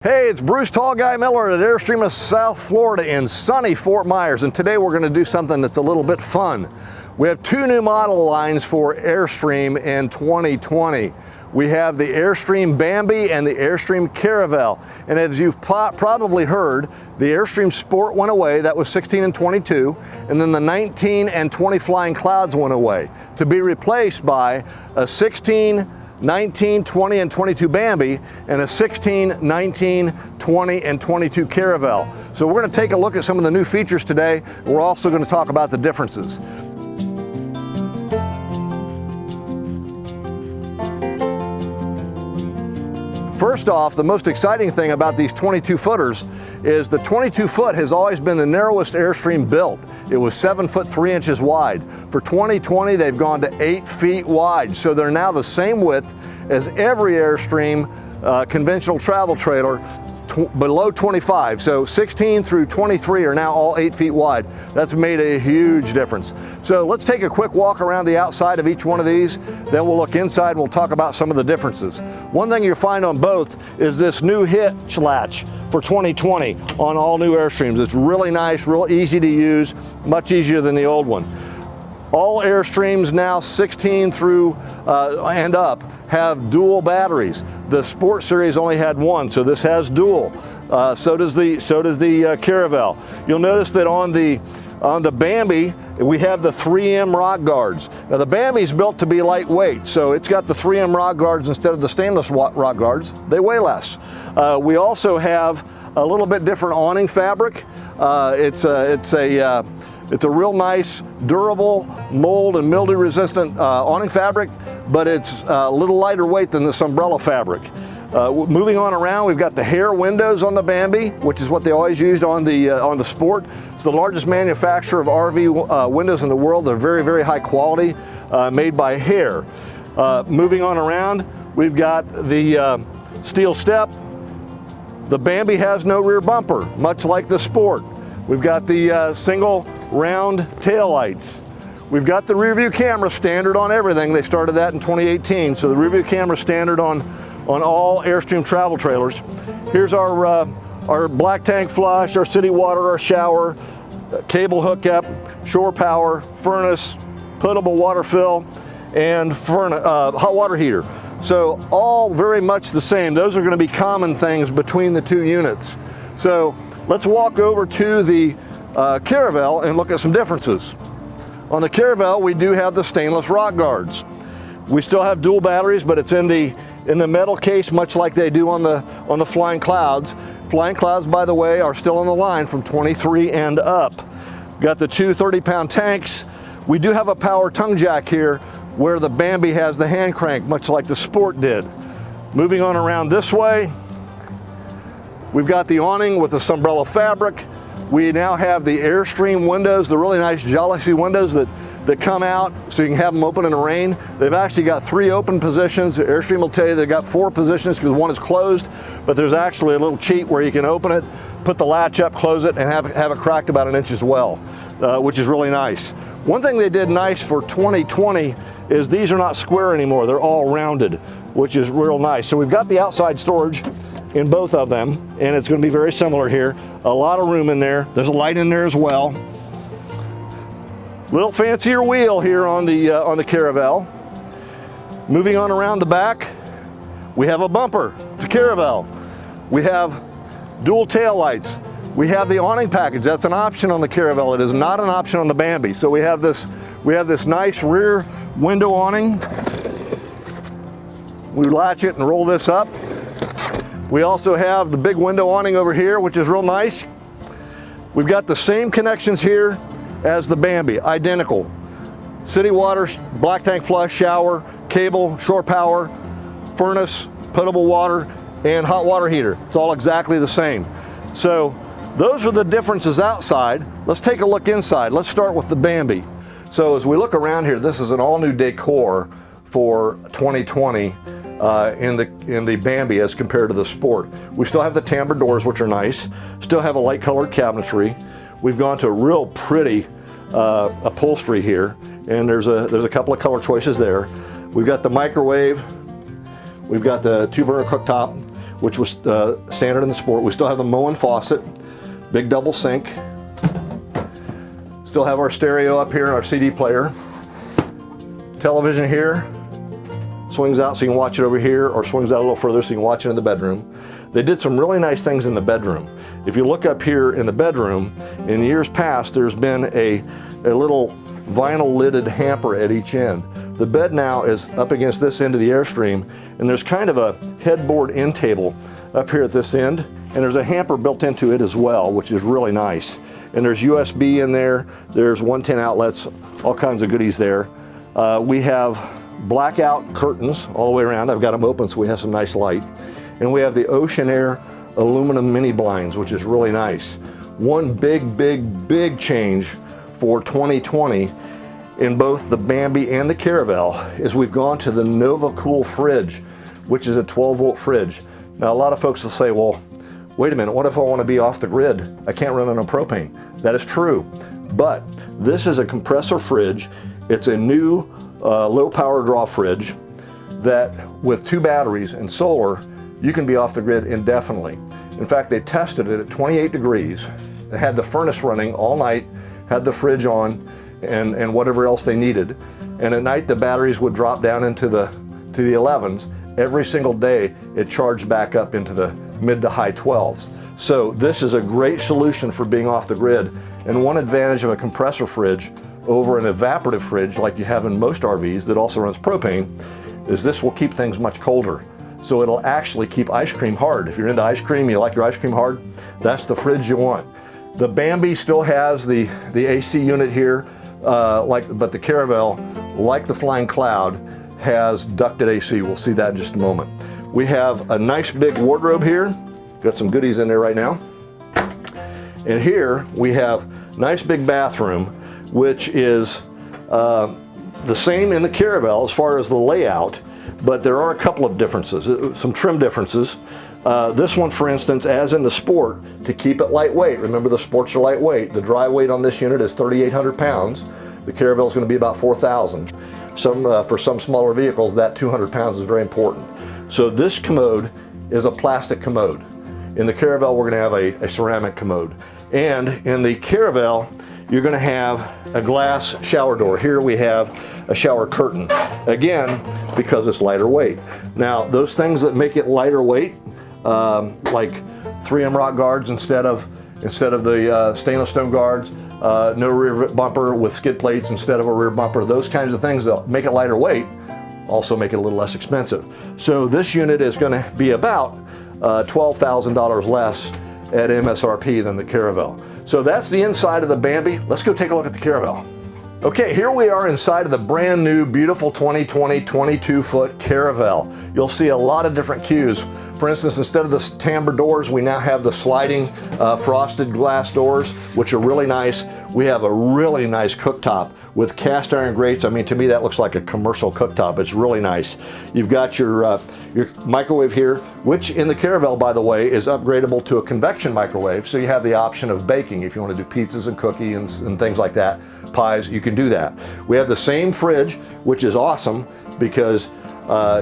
Hey, it's Bruce Tall Guy Miller at Airstream of South Florida in sunny Fort Myers, and today we're going to do something that's a little bit fun. We have two new model lines for Airstream in 2020. We have the Airstream Bambi and the Airstream Caravel. And as you've probably heard, the Airstream Sport went away. That was 16 and 22. And then the 19 and 20 Flying Clouds went away to be replaced by a 16, 19, 20, and 22 Bambi, and a 16, 19, 20, and 22 Caravel. So we're going to take a look at some of the new features today. We're also going to talk about the differences. First off, the most exciting thing about these 22 footers is the 22 foot has always been the narrowest Airstream built. It was 7 foot 3 inches wide. For 2020, they've gone to 8 feet wide. So they're now the same width as every Airstream conventional travel trailer below 25. So 16 through 23 are now all 8 feet wide. That's made a huge difference. So let's take a quick walk around the outside of each one of these. Then we'll look inside and we'll talk about some of the differences. One thing you'll find on both is this new hitch latch for 2020 on all new Airstreams. It's really nice, real easy to use, much easier than the old one. All Airstreams now 16 through and up have dual batteries. The Sport Series only had one, so this has dual. So does the Caravel. You'll notice that on the Bambi, we have the 3M rock guards. Now the Bambi's built to be lightweight, so it's got the 3M rock guards instead of the stainless rock guards. They weigh less. We also have a little bit different awning fabric. It's a real nice, durable, mold and mildew resistant awning fabric, but it's a little lighter weight than this umbrella fabric. Moving on around, we've got the hair windows on the Bambi, which is what they always used on the Sport. It's the largest manufacturer of RV windows in the world. They're very, very high quality, made by Hair. Moving on around, we've got the steel step. The Bambi has no rear bumper, much like the Sport. We've got the single round tail lights. We've got the rear view camera standard on everything. They started that in 2018, so the rear view camera standard on all Airstream travel trailers. Here's our black tank flush, our city water, our shower, cable hookup, shore power, furnace, potable water fill, and hot water heater. So all very much the same. Those are going to be common things between the two units. So let's walk over to the Caravel and look at some differences. On the Caravel, we do have the stainless rock guards. We still have dual batteries, but it's in the metal case, much like they do on the Flying Clouds. Flying Clouds, by the way, are still on the line from 23 and up. Got the two 30-pound tanks. We do have a power tongue jack here where the Bambi has the hand crank, much like the Sport did. Moving on around this way, we've got the awning with the umbrella fabric. We now have the Airstream windows, the really nice Jealousy windows that come out so you can have them open in the rain. They've actually got 3 open positions. Airstream will tell you they've got 4 positions because one is closed, but there's actually a little cheat where you can open it, put the latch up, close it, and have it cracked about 1 inch as well, which is really nice. One thing they did nice for 2020 is these are not square anymore. They're all rounded, which is real nice. So we've got the outside storage in both of them, and it's going to be very similar here. A lot of room in there. There's a light in there as well. Little fancier wheel here on the Caravel. Moving on around the back, we have a bumper. It's a Caravel. We have dual tail lights. We have the awning package. That's an option on the Caravel. It is not an option on the Bambi. So we have this nice rear window awning. We latch it and roll this up. We also have the big window awning over here, which is real nice. We've got the same connections here as the Bambi, identical. City water, black tank flush, shower, cable, shore power, furnace, potable water, and hot water heater. It's all exactly the same. So those are the differences outside. Let's take a look inside. Let's start with the Bambi. So as we look around here, this is an all new decor for 2020. In the Bambi as compared to the Sport. We still have the timbre doors, which are nice. Still have a light colored cabinetry. We've gone to a real pretty upholstery here, and there's a couple of color choices there. We've got the microwave. We've got the 2-burner cooktop. which was standard in the Sport. We still have the Moen faucet, big double sink. Still have our stereo up here and our CD player. Television here, swings out so you can watch it over here, or swings out a little further so you can watch it in the bedroom. They did some really nice things in the bedroom. If you look up here in the bedroom, in years past there's been a little vinyl lidded hamper at each end. The bed now is up against this end of the Airstream, and there's kind of a headboard end table up here at this end, and there's a hamper built into it as well, which is really nice. And there's USB in there, there's 110 outlets, all kinds of goodies there. We have blackout curtains all the way around. I've got them open so we have some nice light. And we have the Ocean Air aluminum mini blinds, which is really nice. One big change for 2020 in both the Bambi and the Caravel is we've gone to the Nova Cool fridge, which is a 12-volt fridge. Now a lot of folks will say, well, wait a minute, what if I want to be off the grid? I can't run on propane. That is true, but this is a compressor fridge. It's a new low power draw fridge that with 2 batteries and solar, you can be off the grid indefinitely. In fact, they tested it at 28 degrees. They had the furnace running all night, had the fridge on, and whatever else they needed. And at night, the batteries would drop down into the 11s. Every single day, it charged back up into the mid to high 12s. So this is a great solution for being off the grid. And one advantage of a compressor fridge over an evaporative fridge like you have in most RVs that also runs propane is this will keep things much colder. So it'll actually keep ice cream hard. If you're into ice cream, you like your ice cream hard, that's the fridge you want. The Bambi still has the AC unit here, but the Caravel, like the Flying Cloud, has ducted AC. We'll see that in just a moment. We have a nice big wardrobe here. Got some goodies in there right now. And here we have nice big bathroom, which is the same in the Caravel as far as the layout, but there are a couple of differences, some trim differences. This one, for instance, as in the Sport, to keep it lightweight, remember the Sports are lightweight, the dry weight on this unit is 3,800 pounds. The Caravel is going to be about 4,000. For some smaller vehicles, that 200 pounds is very important. So this commode is a plastic commode. In the Caravel, we're going to have a ceramic commode. And in the Caravel, you're going to have a glass shower door. Here we have a shower curtain. Again, because it's lighter weight. Now, those things that make it lighter weight, like 3M rock guards instead of the stainless stone guards, no rear bumper with skid plates instead of a rear bumper, those kinds of things that make it lighter weight also make it a little less expensive. So this unit is going to be about $12,000 less at MSRP than the Caravel. So that's the inside of the Bambi. Let's go take a look at the Caravel. Okay, here we are inside of the brand new, beautiful 2020 22-foot Caravel. You'll see a lot of different cues. For instance, instead of the tambour doors, we now have the sliding frosted glass doors, which are really nice. We have a really nice cooktop with cast iron grates. I mean, to me, that looks like a commercial cooktop. It's really nice. You've got your microwave here, which in the Caravel, by the way, is upgradable to a convection microwave. So you have the option of baking. If you want to do pizzas and cookies and things like that, pies, you can do that. We have the same fridge, which is awesome because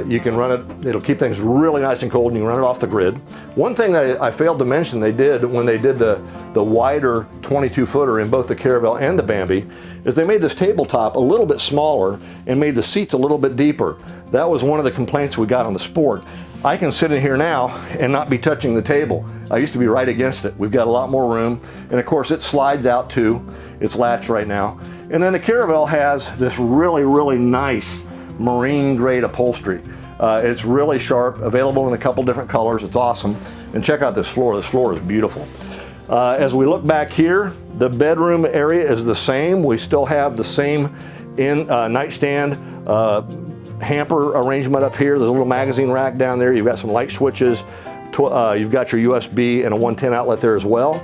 you can run it, it'll keep things really nice and cold, and you can run it off the grid. One thing that I failed to mention they did when they did the wider 22-footer in both the Caravel and the Bambi is they made this tabletop a little bit smaller and made the seats a little bit deeper. That was one of the complaints we got on the Sport. I can sit in here now and not be touching the table. I used to be right against it. We've got a lot more room, and of course it slides out too. It's latched right now. And then the Caravel has this really nice marine grade upholstery. It's really sharp, available in a couple different colors. It's awesome. And check out this floor. This floor is beautiful. As we look back here, the bedroom area is the same. We still have the same nightstand hamper arrangement up here. There's a little magazine rack down there. You've got some light switches. You've got your USB and a 110 outlet there as well.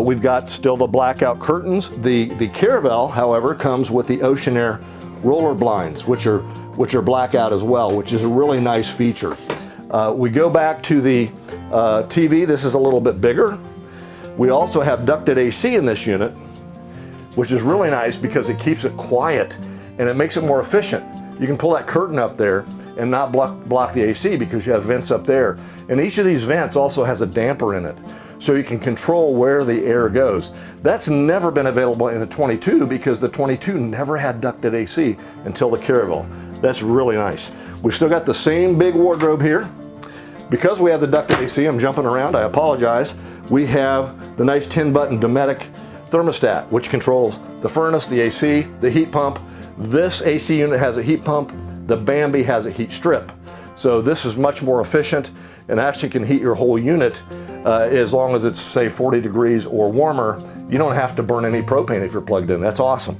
We've got still the blackout curtains. The Caravel, however, comes with the Ocean Air roller blinds, which are blackout as well, which is a really nice feature. We go back to the TV. This is a little bit bigger. We also have ducted AC in this unit, which is really nice because it keeps it quiet and it makes it more efficient. You can pull that curtain up there and not block the AC because you have vents up there. And each of these vents also has a damper in it, so you can control where the air goes. That's never been available in the 22 because the 22 never had ducted AC until the Caravel. That's really nice. We've still got the same big wardrobe here. Because we have the ducted AC, I'm jumping around, I apologize. We have the nice 10-button Dometic thermostat, which controls the furnace, the AC, the heat pump. This AC unit has a heat pump. The Bambi has a heat strip. So this is much more efficient and actually can heat your whole unit as long as it's, say, 40 degrees or warmer. You don't have to burn any propane if you're plugged in. That's awesome.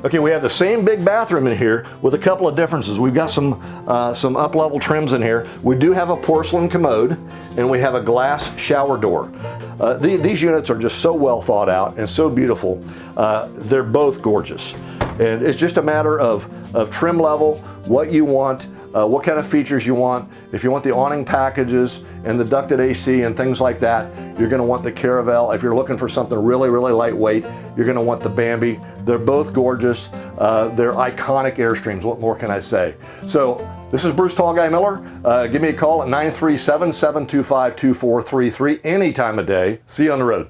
Okay, we have the same big bathroom in here with a couple of differences. We've got some up-level trims in here. We do have a porcelain commode, and we have a glass shower door. These units are just so well thought out and so beautiful. They're both gorgeous. And it's just a matter of trim level, what you want, what kind of features you want. If you want the awning packages and the ducted AC and things like that, you're going to want the Caravel. If you're looking for something really, really lightweight, you're going to want the Bambi. They're both gorgeous. They're iconic Airstreams. What more can I say? So this is Bruce Tall Guy Miller. Give me a call at 937-725-2433 any time of day. See you on the road.